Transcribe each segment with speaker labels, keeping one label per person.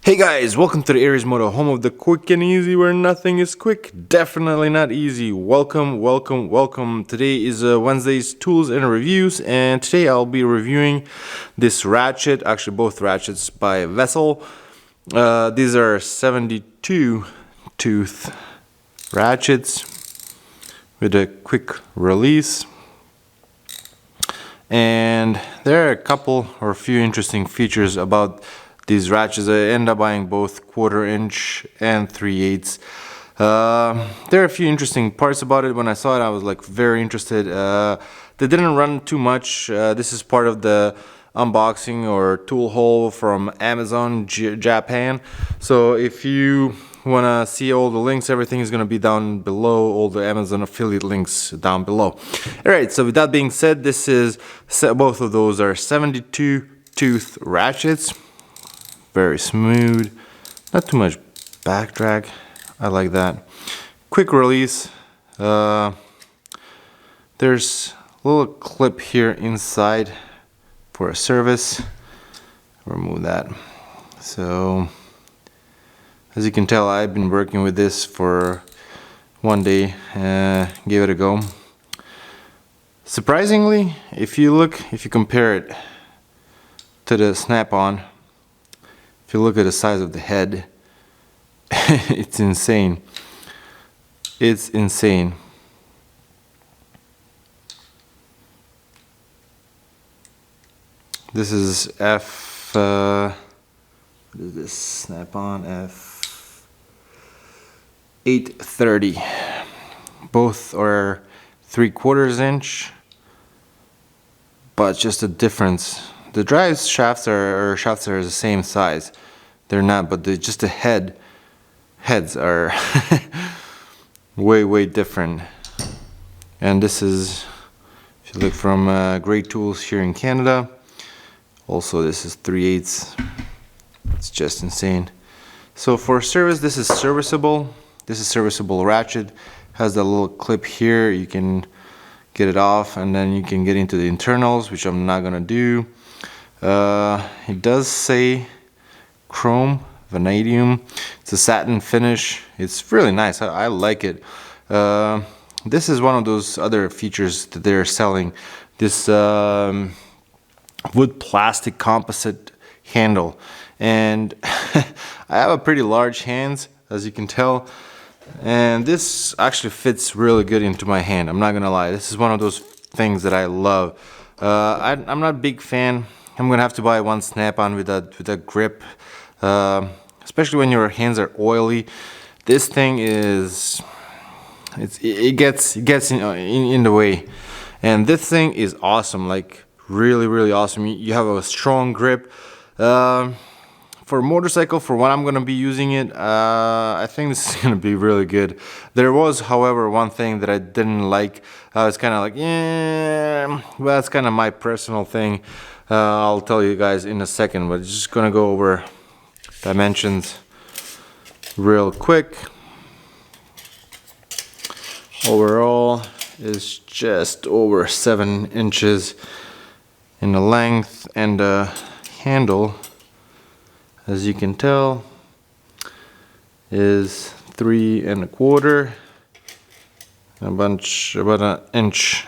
Speaker 1: Hey guys, welcome to the Aries Moto, home of the quick and easy where nothing is quick. Definitely not easy. Welcome, welcome, welcome. Today is Wednesday's tools and reviews, and today I'll be reviewing this ratchet, actually both ratchets by Vessel. These are 72 tooth ratchets with a quick release. And there are a couple or a few interesting features about these ratchets. I end up buying both 1/4 inch and 3/8. There are a few interesting parts about it. When I saw it, I was like very interested. They didn't run too much. This is part of the unboxing or tool haul from Amazon Japan. So if you want to see all the links, everything is going to be down below, all the Amazon affiliate links down below. Alright, so with that being said, both of those are 72 tooth ratchets. Very smooth, not too much back drag. I like that. Quick release. There's a little clip here inside for a service. Remove that. So as you can tell, I've been working with this for one day. Gave it a go. Surprisingly, if you compare it to the snap-on, if you look at the size of the head, it's insane. It's insane. This is what is this snap-on? F830. Both are 3/4 inch, but just a difference. The drive shafts are the same size. They're not, but just the heads are way different. And this is, if you look from Great Tools here in Canada. Also, this is 3/8. It's just insane. So for service, this is serviceable. This is serviceable ratchet. Has a little clip here. You can get it off, and then you can get into the internals, which I'm not gonna do. It does say chrome vanadium. It's a satin finish. It's really nice. I like it. This is one of those other features that they're selling. This wood plastic composite handle, and I have a pretty large hands, as you can tell, and this actually fits really good into my hand. I'm not gonna lie. This is one of those things that I love. I'm not a big fan. I'm gonna have to buy one snap-on with a grip, especially when your hands are oily. This thing it gets in the way, and this thing is awesome. Like really awesome. You have a strong grip. For a motorcycle, for when I'm gonna be using it, I think this is gonna be really good. There was, however, one thing that I didn't like. I was kind of like, yeah, well, that's kind of my personal thing. I'll tell you guys in a second, but just gonna go over dimensions real quick. Overall is just over 7 inches in the length, and the handle, as you can tell, is 3 1/4, about 1 1.25 inches.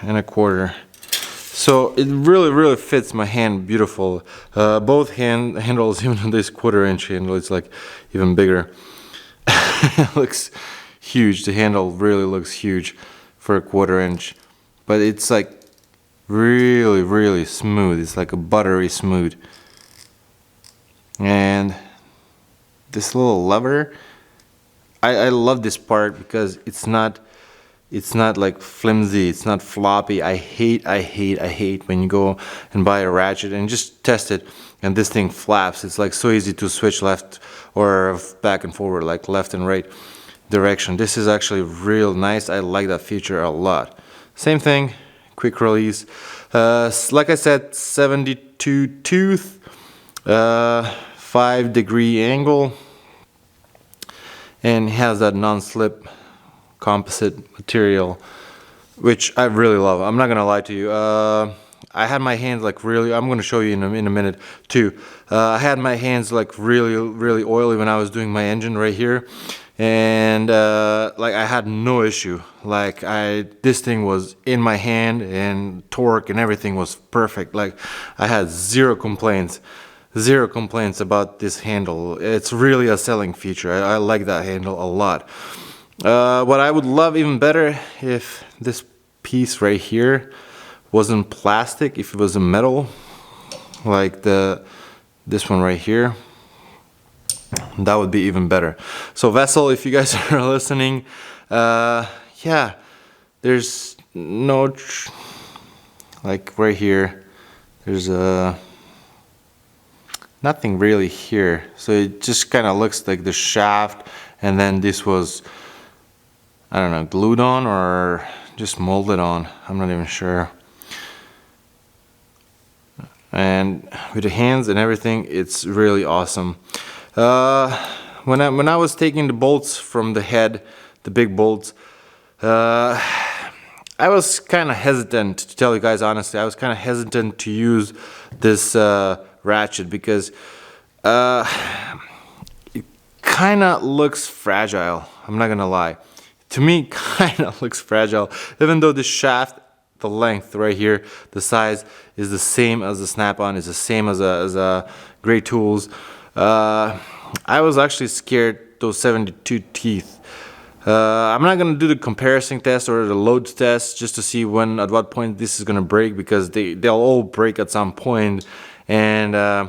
Speaker 1: So it really fits my hand beautiful. Both handles, even on this 1/4 inch handle, it's like even bigger. It looks huge. The handle really looks huge for a 1/4 inch, but it's like really smooth. It's like a buttery smooth. And this little lever, I love this part because it's not like flimsy, it's not floppy. I hate when you go and buy a ratchet and just test it and this thing flaps. It's like so easy to switch left or back and forward, like left and right direction. This is actually real nice. I like that feature a lot. Same thing, quick release. Like I said, 72 tooth, 5-degree angle, and has that non-slip composite material, which I really love. I'm not gonna lie to you. I had my hands like really, I'm going to show you in a minute too. I had my hands like really oily when I was doing my engine right here, and like I had no issue. Like this thing was in my hand, and torque and everything was perfect. Like I had zero complaints about this handle. It's really a selling feature. I like that handle a lot. What I would love even better if this piece right here wasn't plastic, if it was a metal, like this one right here. That would be even better. So Vessel, if you guys are listening, yeah, there's no like right here, there's nothing really here, so it just kind of looks like the shaft, and then this was, I don't know, glued on or just molded on, I'm not even sure. And with the hands and everything, it's really awesome. When I was taking the bolts from the head, the big bolts, I was kind of hesitant, to tell you guys honestly. I was kind of hesitant to use this ratchet because it kind of looks fragile. I'm not gonna lie. To me, kind of looks fragile, even though the shaft, the length right here, the size is the same as the snap-on, is the same as a Great Tools. I was actually scared those 72 teeth. I'm not gonna do the comparison test or the loads test just to see at what point this is gonna break, because they'll all break at some point. And I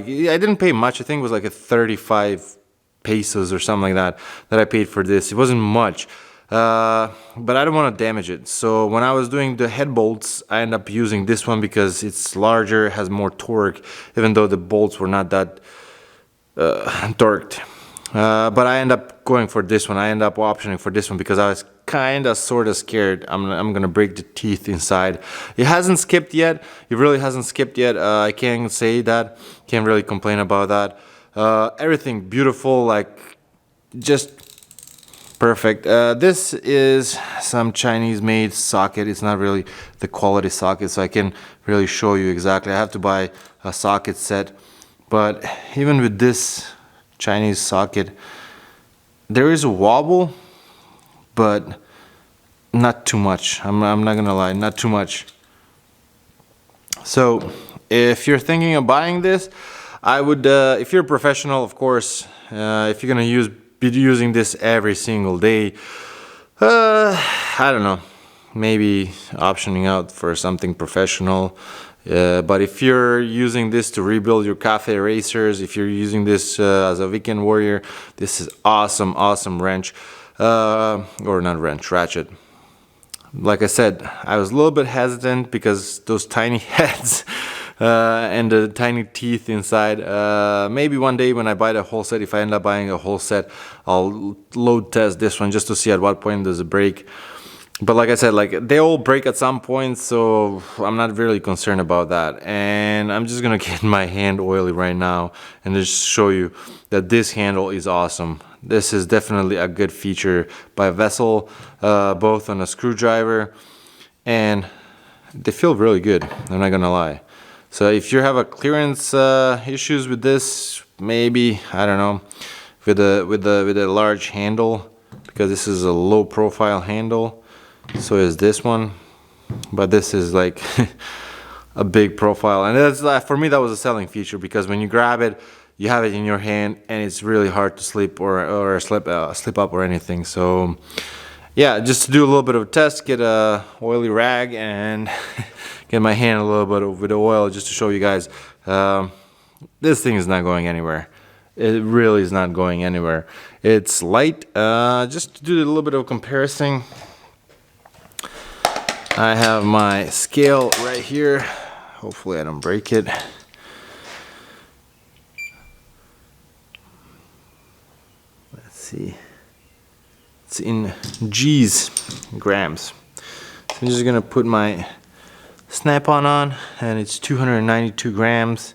Speaker 1: didn't pay much. I think it was like a 35 pesos or something like that I paid for this. It wasn't much. But I don't want to damage it. So when I was doing the head bolts, I ended up using this one because it's larger, has more torque, even though the bolts were not that torqued. But I end up going for this one. I end up optioning for this one because I was kind of sort of scared I'm gonna break the teeth inside. It hasn't skipped yet. It really hasn't skipped yet. I can't say that. Can't really complain about that. Everything beautiful, like just perfect. This is some Chinese made socket. It's not really the quality socket, so I can really show you exactly. I have to buy a socket set, but even with this Chinese socket, there is a wobble, but not too much. I'm not gonna lie, not too much. So if you're thinking of buying this, I would, if you're a professional, of course, if you're gonna be using this every single day, I don't know, maybe optioning out for something professional. But if you're using this to rebuild your cafe racers, if you're using this as a weekend warrior, this is awesome wrench, or not wrench, ratchet. Like I said, I was a little bit hesitant because those tiny heads and the tiny teeth inside. Maybe one day when I buy the whole set, if I end up buying a whole set, I'll load test this one just to see at what point does it break. But like I said, like they all break at some point, so I'm not really concerned about that. And I'm just gonna get my hand oily right now and just show you that this handle is awesome. This is definitely a good feature by Vessel, both on a screwdriver, and they feel really good, I'm not gonna lie. So if you have a clearance issues with this, maybe, I don't know, with a large handle, because this is a low profile handle, so is this one, but this is like a big profile, and that's for me that was a selling feature, because when you grab it, you have it in your hand and it's really hard to slip or slip up or anything. So yeah, just to do a little bit of a test, get a oily rag and get my hand a little bit with the oil just to show you guys. This thing is not going anywhere. It really is not going anywhere. It's light. Just to do a little bit of comparison, I have my scale right here. Hopefully I don't break it. See, it's in G's, grams. So I'm just gonna put my snap-on on, and it's 292 grams,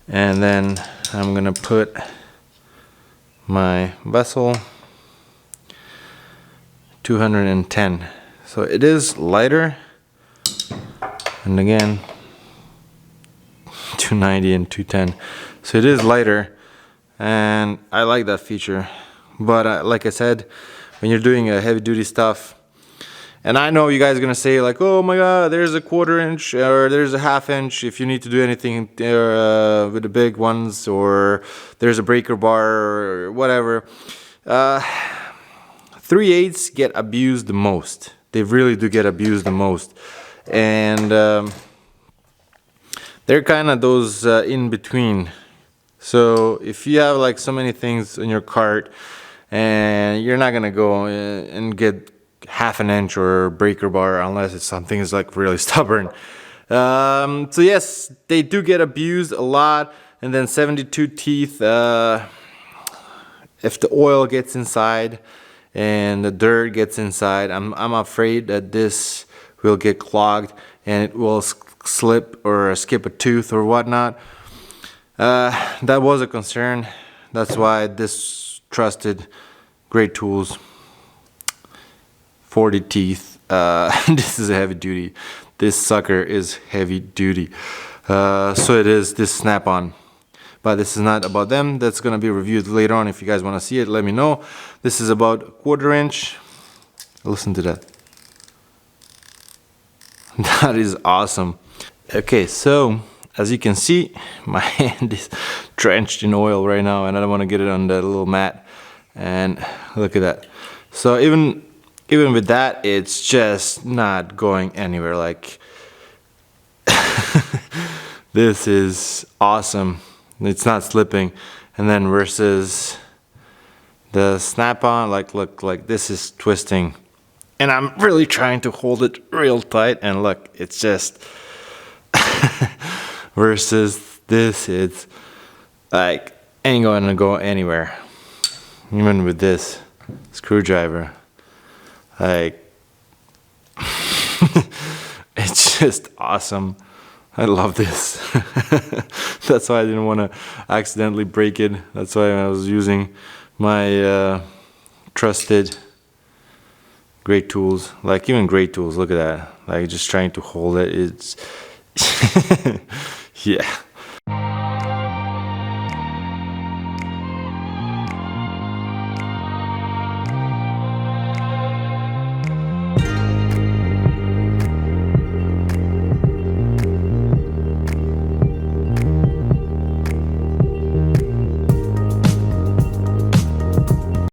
Speaker 1: and then I'm gonna put my Vessel, 210. So it is lighter. And again, 290 and 210. So it is lighter, and I like that feature. But like I said, when you're doing a heavy duty stuff, and I know you guys are gonna say like, oh my god, there's a 1/4 inch or there's a 1/2 inch if you need to do anything with the big ones, or there's a breaker bar or whatever. 3/8 get abused the most. They really do get abused the most, and they're kind of those in between. So if you have like so many things in your cart, and you're not gonna go and get 1/2 inch or breaker bar unless it's something is like really stubborn. So yes, they do get abused a lot. And then 72 teeth, if the oil gets inside and the dirt gets inside, I'm afraid that this will get clogged and it will slip or skip a tooth or whatnot. That was a concern. That's why this trusted Great Tools 40 teeth. This is a heavy duty. This sucker is heavy duty. So it is this snap-on. But this is not about them. That's gonna be reviewed later on. If you guys wanna see it, let me know. This is about 1/4 inch. Listen to that. That is awesome. Okay, so as you can see, my hand is drenched in oil right now, and I don't want to get it on that little mat. And look at that. So even with that, it's just not going anywhere. Like this is awesome. It's not slipping. And then versus the snap-on, like look, like this is twisting. And I'm really trying to hold it real tight, and look, it's just versus this, it's like ain't going to go anywhere. Even with this screwdriver, like it's just awesome. I love this. That's why I didn't want to accidentally break it. That's why I was using my trusted Great Tools. Like even Great Tools, look at that. Like just trying to hold it. It's yeah.